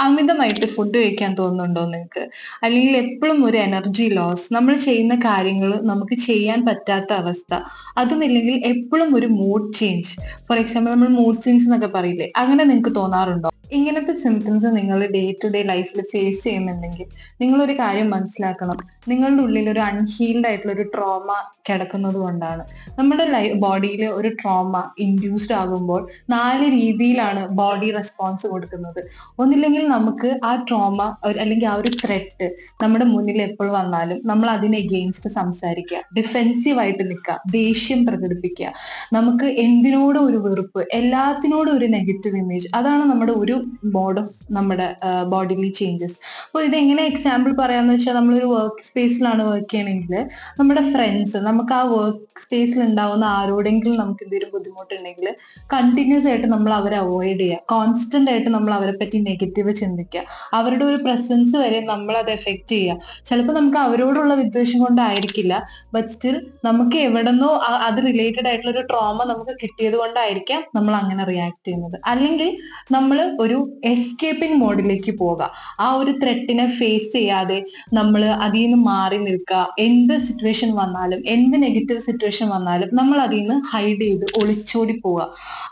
അമിതമായിട്ട് ഫുഡ് കഴിക്കാൻ തോന്നുന്നുണ്ടോ നിങ്ങൾക്ക്? അല്ലെങ്കിൽ എപ്പളും ഒരു എനർജി ലോസ്, നമ്മൾ ചെയ്യുന്ന കാര്യങ്ങള് നമുക്ക് ചെയ്യാൻ പറ്റാത്ത അവസ്ഥ, അതുമില്ലെങ്കിൽ എപ്പളും ഒരു മൂഡ് ചേഞ്ച്. ഫോർ എക്സാമ്പിൾ നമ്മൾ മൂഡ് സ്വിങ്സ് എന്നൊക്കെ പറയില്ലേ? അങ്ങനെ നിങ്ങൾക്ക് തോന്നാറുണ്ടോ? ഇങ്ങനത്തെ സിംപ്റ്റംസ് നിങ്ങൾ ഡേ ടു ഡേ ലൈഫിൽ ഫേസ് ചെയ്യുന്നുണ്ടെങ്കിൽ നിങ്ങളൊരു കാര്യം മനസ്സിലാക്കണം. നിങ്ങളുടെ ഉള്ളിൽ ഒരു അൺഹീൽഡ് ആയിട്ടുള്ള ഒരു ട്രോമ കിടക്കുന്നത് കൊണ്ടാണ്. നമ്മുടെ ബോഡിയിൽ ഒരു ട്രോമ ഇൻഡ്യൂസ്ഡ് ആകുമ്പോൾ 4 രീതിയിലാണ് ബോഡി റെസ്പോൺസ് കൊടുക്കുന്നത്. ഒന്നില്ലെങ്കിൽ നമുക്ക് ആ ട്രോമ അല്ലെങ്കിൽ ആ ഒരു ത്രെട്ട് നമ്മുടെ മുന്നിൽ എപ്പോൾ വന്നാലും നമ്മൾ അതിന് എഗെയിൻസ്റ്റ് സംസാരിക്കുക, ഡിഫെൻസീവ് ആയിട്ട് നിൽക്കുക, ദേഷ്യം പ്രകടിപ്പിക്കുക, നമുക്ക് എന്തിനോടും ഒരു വെറുപ്പ്, എല്ലാത്തിനോടും ഒരു നെഗറ്റീവ് ഇമേജ്. അതാണ് നമ്മുടെ ഒരു മോഡ് ഓഫ് നമ്മുടെ ബോഡിലി ചേഞ്ചസ്. അപ്പോൾ ഇതെങ്ങനെ എക്സാമ്പിൾ പറയാന്ന് വെച്ചാൽ, നമ്മളൊരു വർക്ക് സ്പേസിലാണ് വർക്ക് ചെയ്യണമെങ്കിൽ നമ്മുടെ ഫ്രണ്ട്സ്, നമുക്ക് ആ വർക്ക് സ്പേസിൽ ഉണ്ടാവുന്ന ആരോടെങ്കിലും നമുക്ക് എന്തെങ്കിലും ബുദ്ധിമുട്ടുണ്ടെങ്കിൽ കണ്ടിന്യൂസ് ആയിട്ട് നമ്മൾ അവരെ അവോയ്ഡ് ചെയ്യുക, കോൺസ്റ്റന്റ് ആയിട്ട് നമ്മൾ അവരെ പറ്റി നെഗറ്റീവ് ചിന്തിക്കുക, അവരുടെ ഒരു പ്രസൻസ് വരെ നമ്മൾ അത് എഫക്ട് ചെയ്യുക. ചിലപ്പോൾ നമുക്ക് അവരോടുള്ള വിദ്വേഷം കൊണ്ടായിരിക്കില്ല, ബട്ട് സ്റ്റിൽ നമുക്ക് എവിടെന്നോ അത് റിലേറ്റഡ് ആയിട്ടുള്ള ഒരു ട്രോമ നമുക്ക് കിട്ടിയത് കൊണ്ടായിരിക്കാം നമ്മൾ അങ്ങനെ റിയാക്ട് ചെയ്യുന്നത്. അല്ലെങ്കിൽ നമ്മൾ ഒരു എസ്കേപ്പിംഗ് മോഡിലേക്ക് പോകാം. ആ ഒരു ത്രെട്ടിനെ ഫേസ് ചെയ്യാതെ നമ്മൾ അതിൽ നിന്ന് മാറി നിൽക്കുക. എന്ത് സിറ്റുവേഷൻ വന്നാലും, എന്ത് നെഗറ്റീവ് സിറ്റുവേഷൻ വന്നാലും നമ്മൾ അതിൽ നിന്ന് ഹൈഡ് ചെയ്ത് ഒളിച്ചോടി പോവുക.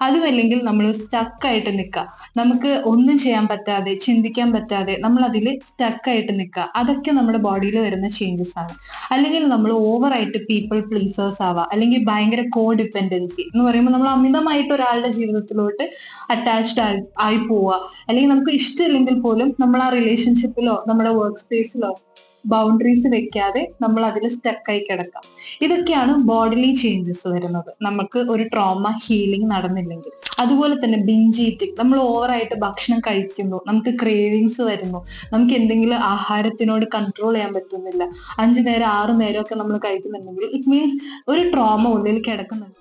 അതുമല്ലെങ്കിൽ നമ്മൾ സ്റ്റക്കായിട്ട് നിൽക്കുക. നമുക്ക് ഒന്നും ചെയ്യാൻ പറ്റാതെ, ചിന്തിക്കാൻ പറ്റാതെ നമ്മൾ അതിൽ സ്റ്റക്കായിട്ട് നിൽക്കുക. അതൊക്കെ നമ്മുടെ ബോഡിയിൽ വരുന്ന ചേഞ്ചസ് ആണ്. അല്ലെങ്കിൽ നമ്മൾ ഓവറായിട്ട് പീപ്പിൾ പ്ലീസേഴ്സ് ആവാം, അല്ലെങ്കിൽ ഭയങ്കര കോ ഡിപ്പെൻഡൻസി എന്ന് പറയുമ്പോൾ നമ്മൾ അമിതമായിട്ട് ഒരാളുടെ ജീവിതത്തിലോട്ട് അറ്റാച്ച്ഡ് ആയി പോവുക. അല്ലെങ്കിൽ നമുക്ക് ഇഷ്ടമില്ലെങ്കിൽ പോലും നമ്മൾ ആ റിലേഷൻഷിപ്പിലോ നമ്മുടെ വർക്ക് സ്പേസിലോ ബൗണ്ടറീസ് വെക്കാതെ നമ്മൾ അതിൽ സ്റ്റക്കായി കിടക്കാം. ഇതൊക്കെയാണ് ബോഡിലി ചേഞ്ചസ് വരുന്നത് നമുക്ക് ഒരു ട്രോമ ഹീലിംഗ് നടന്നില്ലെങ്കിൽ. അതുപോലെ തന്നെ ബിഞ്ച് ഈറ്റിംഗ്, നമ്മൾ ഓവറായിട്ട് ഭക്ഷണം കഴിക്കുന്നു, നമുക്ക് ക്രേവിങ്സ് വരുന്നു, നമുക്ക് എന്തെങ്കിലും ആഹാരത്തിനോട് കൺട്രോൾ ചെയ്യാൻ പറ്റുന്നില്ല, 5 നേരം 6 നേരം ഒക്കെ നമ്മൾ കഴിക്കുന്നുണ്ടെങ്കിൽ ഇറ്റ് മീൻസ് ഒരു ട്രോമ ഉള്ളിൽ കിടക്കുന്നുണ്ട്.